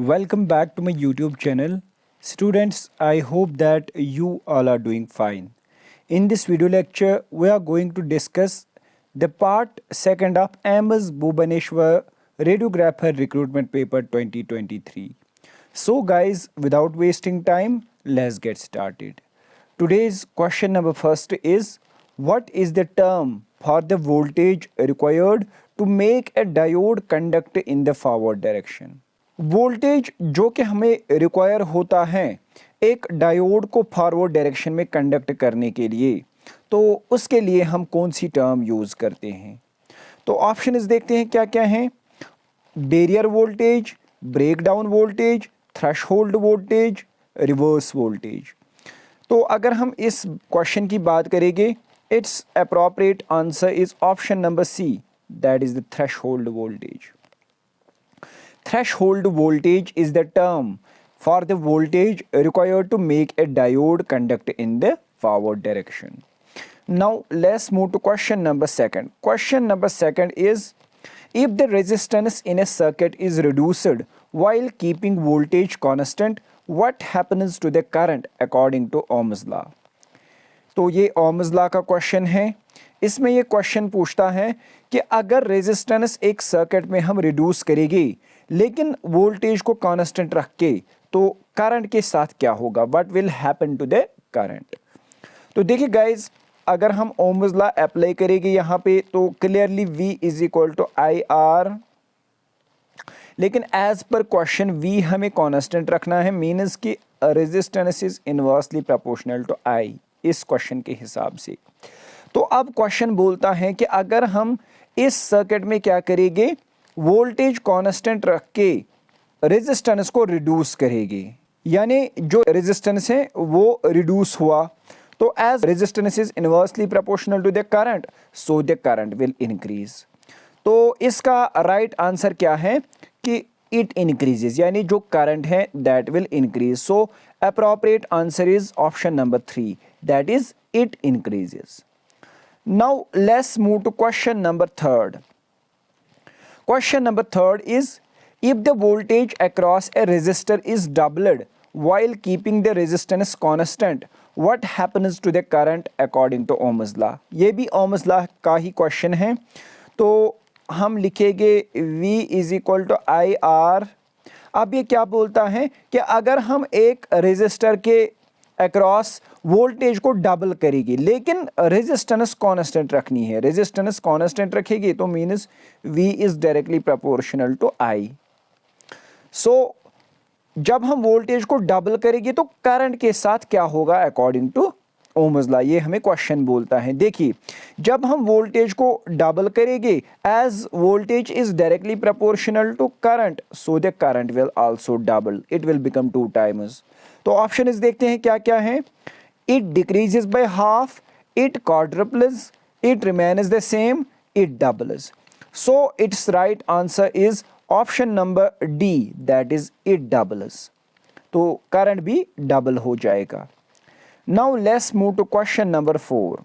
Welcome back to my YouTube channel. Students, I hope that you all are doing fine. In this video lecture, we are going to discuss the part second of MS Bhubaneswar Radiographer Recruitment Paper 2023. So guys, without wasting time, let's get started. Today's question number first is, what is the term for the voltage required to make a diode conduct in the forward direction? Voltage जो कि हमें require होता है एक diode को forward direction में conduct करने के लिए, तो उसके लिए हम कौन सी टर्म यूज़ करते हैं? तो ऑप्शंस देखते हैं क्या क्या हैं। Barrier voltage, breakdown voltage, threshold voltage, reverse voltage. तो अगर हम इस क्वेश्चन की बात करेंगे, its appropriate answer is option number C, that is the threshold voltage. Threshold voltage is the term for the voltage required to make a diode conduct in the forward direction. Now let's move to question number second. Question number second is, if the resistance in a circuit is reduced while keeping voltage constant, what happens to the current according to Ohm's law? तो ये Ohm's law का question है. इसमें ये question पूछता है कि अगर रेजिस्टेंस एक सर्किट में हम रिड्यूस करेंगे लेकिन वोल्टेज को कांस्टेंट रख के, तो करंट के साथ क्या होगा? What will happen to the current? तो देखिए गाइज, अगर हम ओम्स लॉ अप्लाई करेंगे यहाँ पे, तो clearly V is equal to I R, लेकिन एज पर क्वेश्चन V हमें कांस्टेंट रखना है, मीन्स कि resistance is inversely proportional to I इस क्वेश्चन के हिसाब से. तो अब क्वेश्चन बोलता है कि अगर हम इस सर्किट में क्या करेंगे, वोल्टेज कांस्टेंट रख के रेजिस्टेंस को रिड्यूस करेंगे, यानी जो रेजिस्टेंस है वो रिड्यूस हुआ, तो as resistance is inversely proportional to the current, so the current will increase. तो इसका राइट आंसर क्या है कि इट इंक्रीजेज, यानी जो करंट है that will increase. So appropriate answer is option number 3, that is it increases. Now let's move to question number third. Question number third is, if the voltage across a resistor is doubled while keeping the resistance constant, what happens to the current according to Ohm's law? ये भी Ohm's law का ही question है. तो हम लिखेंगे V is equal to I R. अब ये क्या बोलता है कि अगर हम एक रेजिस्टर के अक्रॉस वोल्टेज को डबल करेगी लेकिन रेजिस्टेंस कांस्टेंट रखनी है, रेजिस्टेंस कांस्टेंट रखेगी तो means V is directly proportional to I. So जब हम वोल्टेज को डबल करेंगे तो करंट के साथ क्या होगा अकॉर्डिंग टू ओम्स लॉ, ये हमें क्वेश्चन बोलता है. देखिए, जब हम वोल्टेज को डबल करेंगे, as voltage is directly proportional to current, so the current will also double, it will become 2 times. तो ऑप्शन इस देखते हैं क्या क्या है. It decreases by half, it quadruples, it remains the same, it doubles. So it's right answer is option number D, that is it doubles. तो current भी double हो जाएगा. Now let's move to question number 4.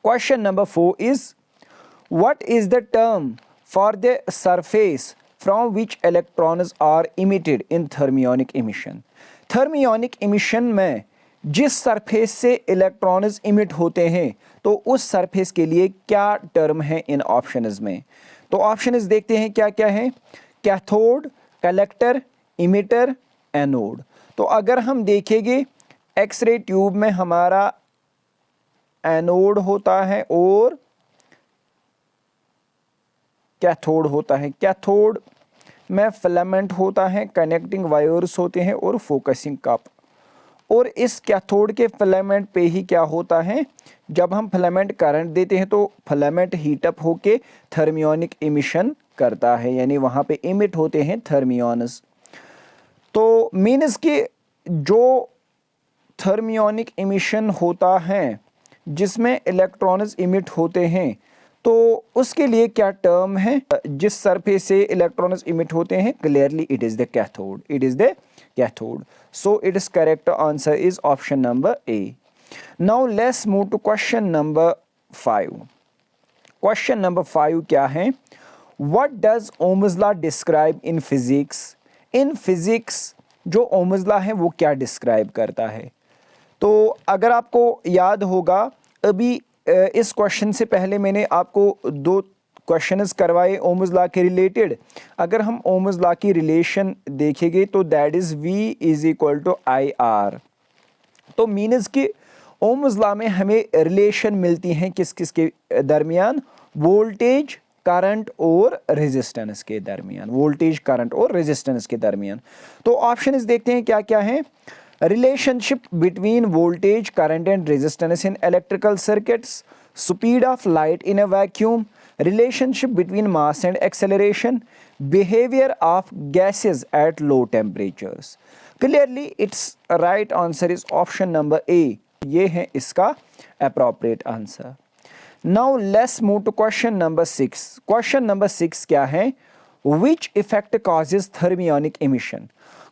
Question number 4 is, what is the term for the surface from which electrons are emitted in thermionic emission? Thermionic emission में जिस surface से electrons emit होते हैं, तो उस सरफेस के लिए क्या टर्म है इन ऑप्शंस में? तो ऑप्शंस देखते हैं क्या क्या है. Cathode, collector, emitter, anode. तो अगर हम देखेंगे, एक्सरे ट्यूब में हमारा एनोड होता है और कैथोड होता है. कैथोड में फिलामेंट होता है, कनेक्टिंग वायर्स होते हैं और फोकसिंग कप. और इस कैथोड के फिलामेंट पे ही क्या होता है, जब हम फिलामेंट करंट देते हैं तो फिलामेंट हीटअप होके थर्मियोनिक इमिशन करता है, यानी वहाँ पे इमिट होते हैं थर्मियोन्स. तो मीन्स कि जो थर्मियोनिक इमिशन होता है जिसमें इलेक्ट्रॉन्स इमिट होते हैं, तो उसके लिए क्या टर्म है जिस सरफेस से इलेक्ट्रॉन्स इमिट होते हैं? Clearly it is the cathode, it is the cathode. So it is correct answer is option number A. Now let's move to question number 5. Question number 5 क्या है? What does Ohm's law describe in physics in physics जो Ohm's law है वो क्या describe करता है। तो अगर आपको याद होगा अभी इस क्वेश्चन से पहले मैंने आपको दो क्वेश्चंस करवाए ओम्स लॉ के रिलेटेड। अगर हम ओम्स लॉ की रिलेशन देखेंगे तो that is V is equal to IR। तो मीन्स कि ओम्स लॉ में हमें रिलेशन मिलती हैं किस किस के दरमियान, वोल्टेज करंट और रेजिस्टेंस के दरमियान, वोल्टेज करंट और रेजिस्टेंस के दरमियान। तो ऑप्शंस देखते हैं क्या क्या हैं। Relationship between voltage current and resistance in electrical circuits, speed of light in a vacuum, relationship between mass and acceleration, behavior of gases at low temperatures. Clearly its right answer is option number A. ये है इसका appropriate answer. Now let's move to question number 6. Question number 6 क्या है? Which effect causes thermionic emission?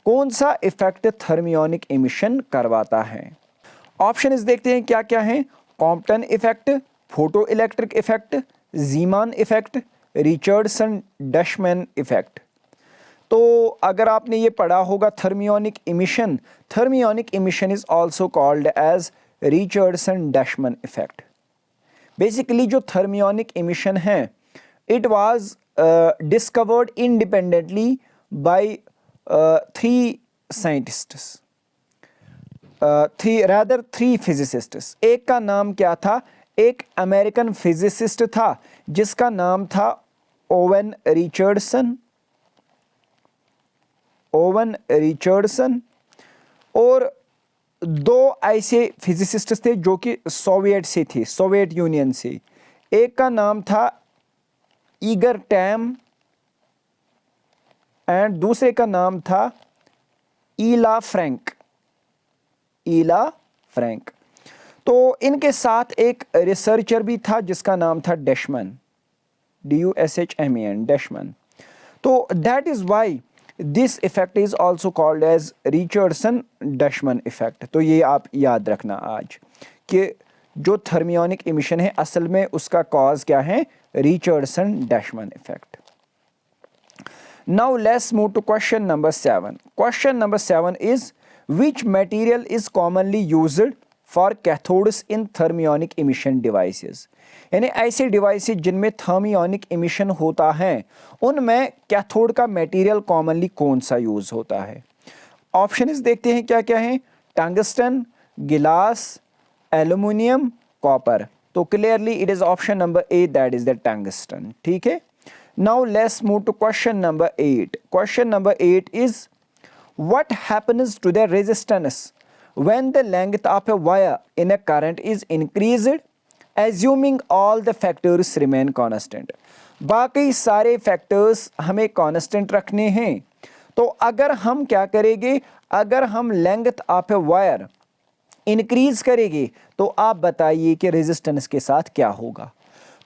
कौन सा effect thermionic emission करवाता है? Options देखते हैं क्या क्या है। Compton effect, photoelectric effect, Zeeman effect, Richardson Dushman effect. तो अगर आपने ये पढ़ा होगा thermionic emission is also called as Richardson Dushman effect. Basically जो थर्मियोनिक इमिशन है it was discovered independently by 3 scientists, 3 physicists. एक का नाम क्या था, एक अमेरिकन फिजिसिस्ट था जिसका नाम था ओवन रिचर्डसन, और 2 ऐसे फिजिसिस्ट थे जो कि सोवियत यूनियन से। एक का नाम था ईगर टैम एंड दूसरे का नाम था ईला फ्रैंक। तो इनके साथ एक रिसर्चर भी था जिसका नाम था डशमैन, DUSHMAN, डशमैन। तो that is why this effect is also called as Richardson Dushman effect. तो ये आप याद रखना आज कि जो थर्मियोनिक इमिशन है असल में उसका कॉज क्या है, Richardson Dushman effect. Now let's move to question number 7. Question number 7 is which material is commonly used for cathodes in thermionic emission devices. यानी ऐसे डिवाइसेस जिनमें थर्मियोनिक इमिशन होता है उनमें कैथोड का मटेरियल कॉमनली कौन सा यूज होता है। ऑप्शंस देखते हैं क्या क्या है। टंगस्टन, गिलास, एल्यूमिनियम, कॉपर। तो clearly it is option number A, that is the tungsten. ठीक है। Now let's move to question number 8. Question number 8 is what happens to the resistance when the length of a wire in a current is increased assuming all the factors remain constant। बाकी सारे factors हमें constant रखने हैं। तो अगर हम क्या करेंगे, अगर हम length of a wire increase करेंगे तो आप बताइए कि रेजिस्टेंस के साथ क्या होगा।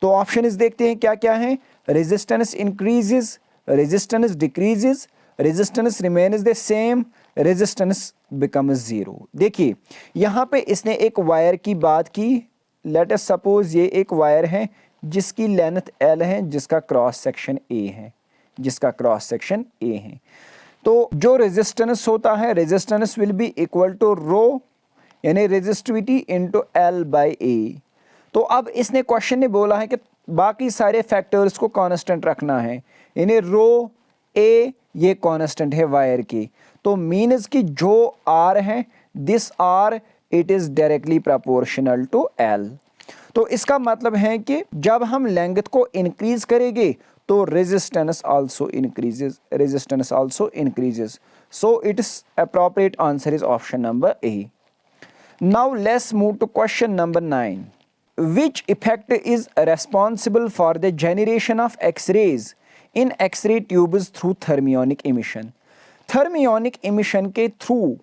तो ऑप्शंस देखते हैं क्या क्या है। Resistance increases, resistance decreases, resistance remains the same, resistance becomes zero. देखिए यहाँ पे इसने एक वायर की बात की। लेट अस सपोज ये एक वायर है जिसकी लेंथ L है, जिसका क्रॉस सेक्शन A है, तो जो रेजिस्टेंस होता है, resistance will be equal to rho यानी रेजिस्टिविटी इनटू L/A। तो अब इसने क्वेश्चन ने बोला है कि बाकी सारे फैक्टर्स को कांस्टेंट रखना है, यानी रो A ये कांस्टेंट है वायर की। तो मीन्स कि जो R है this R it is directly proportional to L। तो इसका मतलब है कि जब हम लेंथ को इंक्रीज करेंगे तो resistance also increases. So its appropriate answer is option number A. Now let's move to question number 9. Which effect is responsible for the generation of X-rays in X-ray tubes through thermionic emission? Thermionic emission के through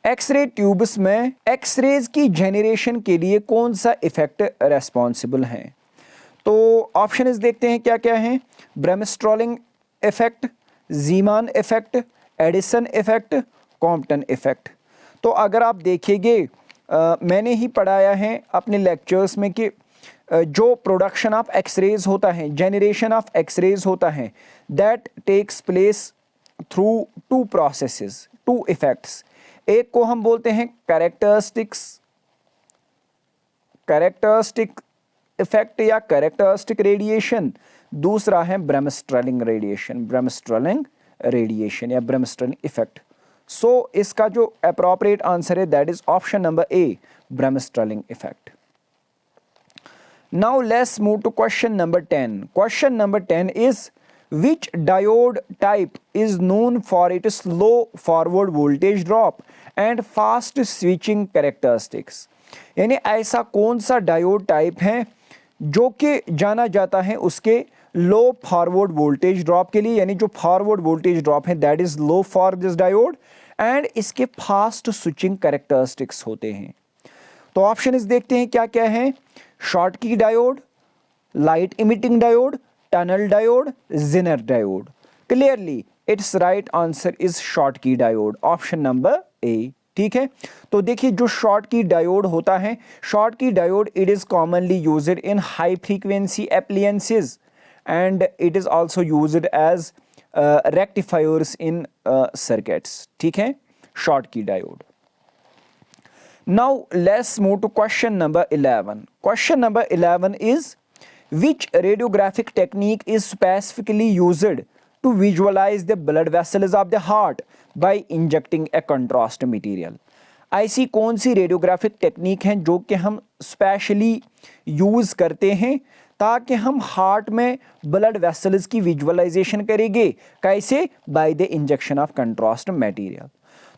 x ray tubes में X-rays की generation के लिए कौन सा effect responsible है? तो options देखते हैं क्या क्या हैं। Bremsstrahlung effect, Zeeman effect, Edison effect, Compton effect. तो अगर आप देखेंगे मैंने ही पढ़ाया है अपने लेक्चर्स में कि जो प्रोडक्शन ऑफ एक्सरेज होता है, जेनरेशन ऑफ एक्सरेज होता है, that takes place through two processes, two effects. एक को हम बोलते हैं कैरेक्टरिस्टिक इफेक्ट या कैरेक्टरिस्टिक रेडिएशन, दूसरा है ब्रेमस्ट्रेलिंग रेडिएशन या ब्रेमस्ट्रेलिंग इफेक्ट। सो इसका जो अप्रोप्रिएट आंसर है that is option number A, bremsstrahlung effect. Now let's move to question number 10. Question number 10 is which diode type is known for its low forward voltage drop and fast switching characteristics। यानी ऐसा कौन सा diode type है जो कि जाना जाता है उसके लो फॉरवर्ड वोल्टेज ड्रॉप के लिए, यानी जो फॉरवर्ड वोल्टेज ड्रॉप है that is low for this diode and इसके फास्ट स्विचिंग कैरेक्टरिस्टिक्स होते हैं। तो ऑप्शन इस देखते हैं क्या क्या है, Schottky diode, light emitting diode, tunnel diode, Zener diode. Clearly its right answer is Schottky diode, option number A. ठीक है, तो देखिए जो शॉर्टकी डायोड होता है, Schottky diode it is commonly used in high frequency appliances and it is also used as rectifiers in circuits. ठीक है, Schottky diode. Now let's move to question number 11. Question number 11 is which radiographic technique is specifically used to visualize the blood vessels of the heart by injecting a contrast material। ऐसी कौन सी radiographic technique है जो कि हम specially use करते हैं ताकि हम हार्ट में ब्लड वेसल्स की विजुअलाइजेशन करेंगे, कैसे, by the injection of contrast material.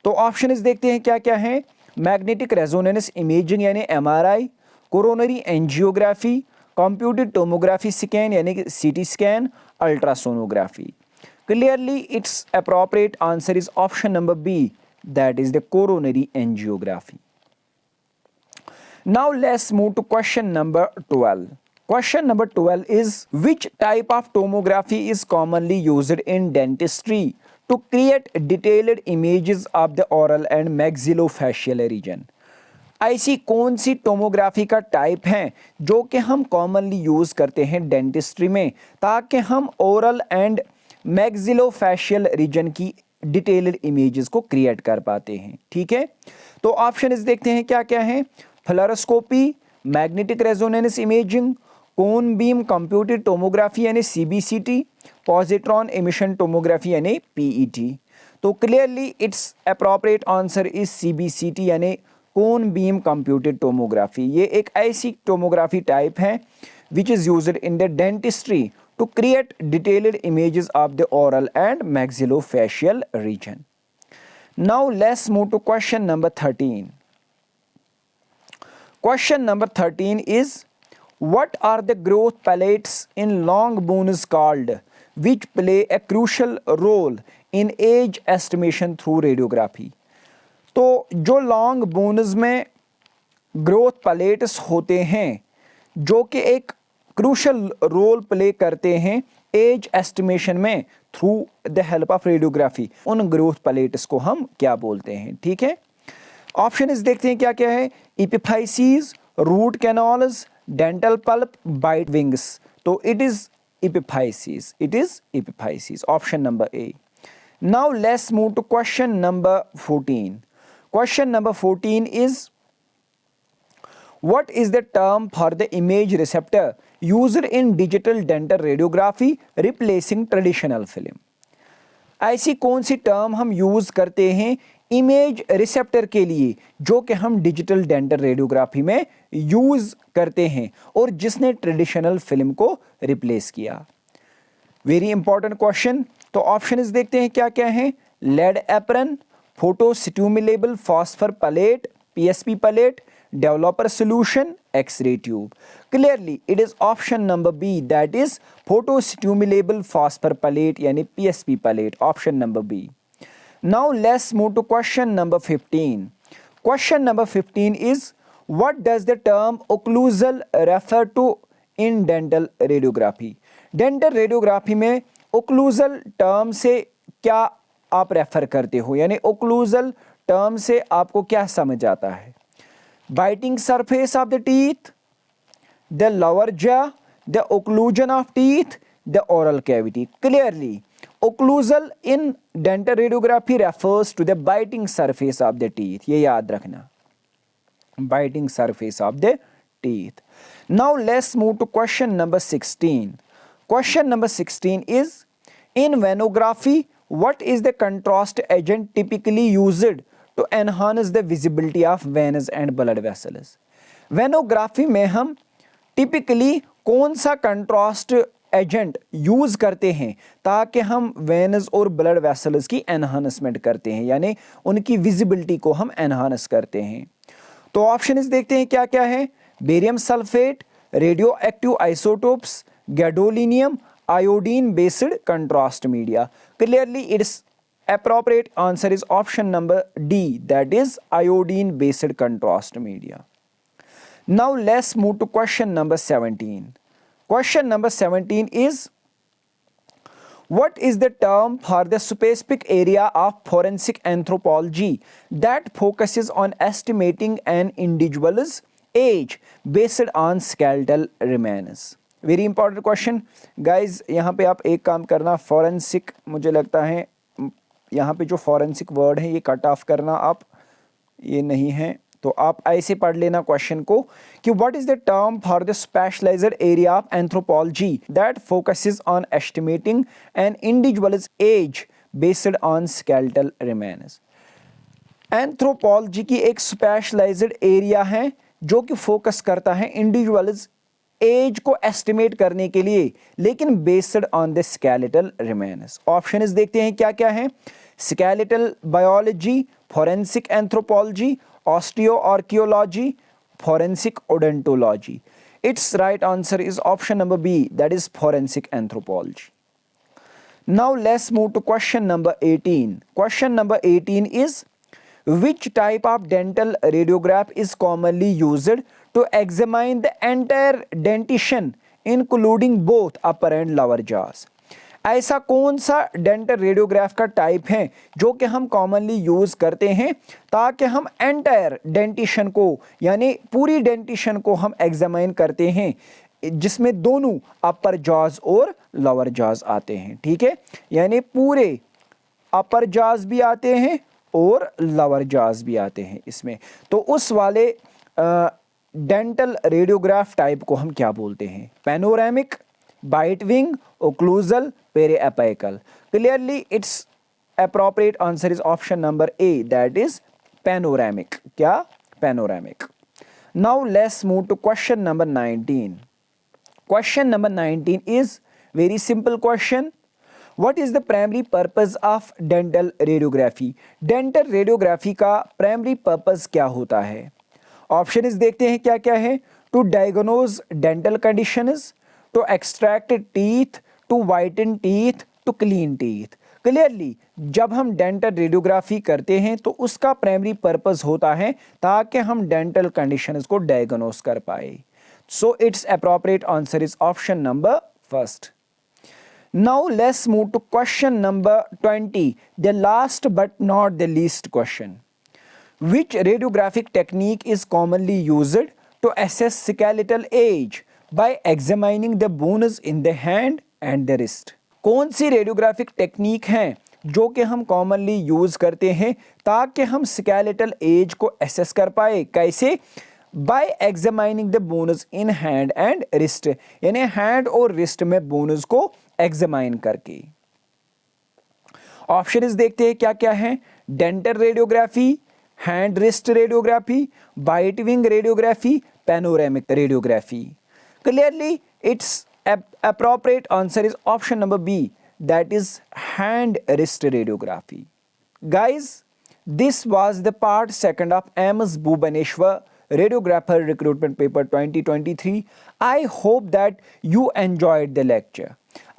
तो ऑप्शन देखते हैं क्या क्या है, मैग्नेटिक रेजोनेंस इमेजिंग यानी MRI, coronary angiography, computed tomography scan यानी कि CT scan, ultrasonography. Clearly its appropriate answer is option number B, that is the coronary angiography. Now let's move to question number 12. Question number 12 is which type of tomography is commonly used in dentistry to create detailed images of the oral and maxillofacial region. ऐसी कौन सी tomography का type है जो कि हम commonly use करते हैं dentistry में ताकि हम ओरल एंड मैक्सिलोफेशियल रीजन की डिटेल्ड इमेजेस को क्रिएट कर पाते हैं। ठीक है, तो ऑप्शन इस देखते हैं क्या क्या है, फ्लोरोस्कोपी, मैग्नेटिक रेजोनेंस इमेजिंग, कोन बीम कंप्यूटेड टोमोग्राफी यानी CBCT, पॉजिट्रॉन एमिशन टोमोग्राफी यानी PET। तो clearly its appropriate answer is CBCT यानी कोन बीम कंप्यूटेड टोमोग्राफी। ये एक ऐसी टोमोग्राफी टाइप है which is used in the dentistry to create detailed images of the oral and maxillofacial region. Now let's move to question number 13. Question number 13 is what are the growth plates in long bones called which play a crucial role in age estimation through radiography। तो जो long bones में growth plates होते हैं जो कि एक crucial role play करते हैं एज एस्टिमेशन में through the help of radiography, उन ग्रोथ प्लेट्स को हम क्या बोलते हैं। ठीक है, ऑप्शन इस देखते हैं क्या क्या है, epiphyses, root canals, dental pulp, bite wings. तो it is epiphyses, option number A. Now let's move to question number 14. Question number 14 is what is the term for the image receptor used in digital dental radiography replacing traditional film। ऐसी कौन सी term हम use करते हैं image receptor के लिए जो कि हम डिजिटल डेंटल रेडियोग्राफी में यूज करते हैं और जिसने ट्रेडिशनल फिल्म को रिप्लेस किया। Very important question. तो ऑप्शन देखते हैं क्या क्या है, lead apron, photo stimulable phosphor pellet, PSP pellet, developer solution, X-ray tube. Clearly it is option number B, that is photo stimulable phosphor pellet यानी PSP pellet, option number B. Now let's move to question number 15. Question number 15 is what does the term occlusal refer to in dental radiography. Dental radiography में occlusal term से क्या आप refer करते हो, यानी occlusal term से आपको क्या समझ आता है, biting surface of the teeth, the lower jaw, the occlusion of teeth, the oral cavity. Clearly occlusal in dental radiography refers to the biting surface of the teeth, ये याद रखना, biting surface of the teeth. Now let's move to question number 16. Question number 16 is, in venography, what is the contrast agent typically used to enhance the visibility of veins and blood vessels? Venography में हम typically कौन सा contrast agent use करते हैं ताकि हम veins और blood vessels की एनहांसमेंट करते हैं, यानी उनकी विजिबिलिटी को हम एनहांस करते हैं। तो ऑप्शन देखते हैं क्या क्या है, barium sulphate, radio active isotopes, gadolinium, iodine based contrast media. Clearly it's appropriate answer is option number D, that is iodine based contrast media. Now let's move to question number 17. Question number 17 is, what is the term for the specific area of forensic anthropology that focuses on estimating an individual's age based on skeletal remains? Very important question guys. यहाँ पे आप एक काम करना, forensic, मुझे लगता है यहाँ पे जो forensic word है ये कट ऑफ करना आप, ये नहीं है तो आप ऐसे पढ़ लेना क्वेश्चन को कि what is the term for the specialised area of anthropology that focuses on estimating an individual's age based on skeletal remains. Anthropology की एक स्पेशलाइज्ड एरिया है जो कि फोकस करता है इंडिविजुअल्स एज को एस्टिमेट करने के लिए, लेकिन based on the skeletal remains. Options देखते हैं क्या क्या है, skeletal biology, forensic anthropology, osteoarchaeology, forensic odontology. Its right answer is option number B, that is forensic anthropology. Now let's move to question number 18. Question number 18 is, which type of dental radiograph is commonly used to examine the entire dentition including both upper and lower jaws? ऐसा कौन सा dental radiograph का type है जो कि हम commonly use करते हैं ताकि हम एंटायर डेंटिशन को, यानी पूरी डेंटिशन को हम एग्जामाइन करते हैं जिसमें दोनों अपर जॉज और लोअर जॉज आते हैं। ठीक है, यानी पूरे अपर जॉज भी आते हैं और लोअर जॉज भी आते हैं इसमें। तो उस वाले डेंटल रेडियोग्राफ टाइप को हम क्या बोलते हैं, panoramic, bite wing, occlusal, periapical. Clearly its appropriate answer is option number A, that is panoramic. क्या, panoramic. Now let's move to question number 19. Question number 19 is very simple question. What is the primary purpose of dental radiography? Dental radiography का primary purpose क्या होता है? Options देखते हैं क्या क्या है, to diagnose dental conditions, to extract teeth, to whiten teeth, to clean teeth. Clearly जब हम डेंटल रेडियोग्राफी करते हैं तो उसका प्राइमरी पर्पस होता है ताकि हम डेंटल कंडीशंस को डायग्नोस कर पाए। So its appropriate answer is option number first. Now let's move to question number 20, the last but not the least question. Which radiographic technique is commonly used to assess skeletal age by examining the bones in the hand and the wrist? कौन सी radiographic technique है जो कि हम commonly use करते हैं ताकि हम skeletal as को एसेस कर पाए? कैसे? By examining the bones in hand and wrist, यानी हैंड और रिस्ट में बोन्स को एग्जामाइन करके। ऑप्शंस देखते हैं क्या क्या है, dental radiography, hand wrist radiography, bite wing radiography, panoramic radiography. Clearly its appropriate answer is option number B, that is hand wrist radiography. Guys, this was the part second of MS Bhubaneswar radiographer recruitment paper 2023. I hope that you enjoyed the lecture.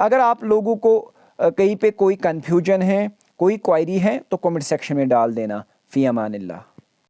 अगर आप लोगों को कहीं पे कोई confusion है, कोई query है तो कमेंट सेक्शन में डाल देना। फी अमानिल्लाह।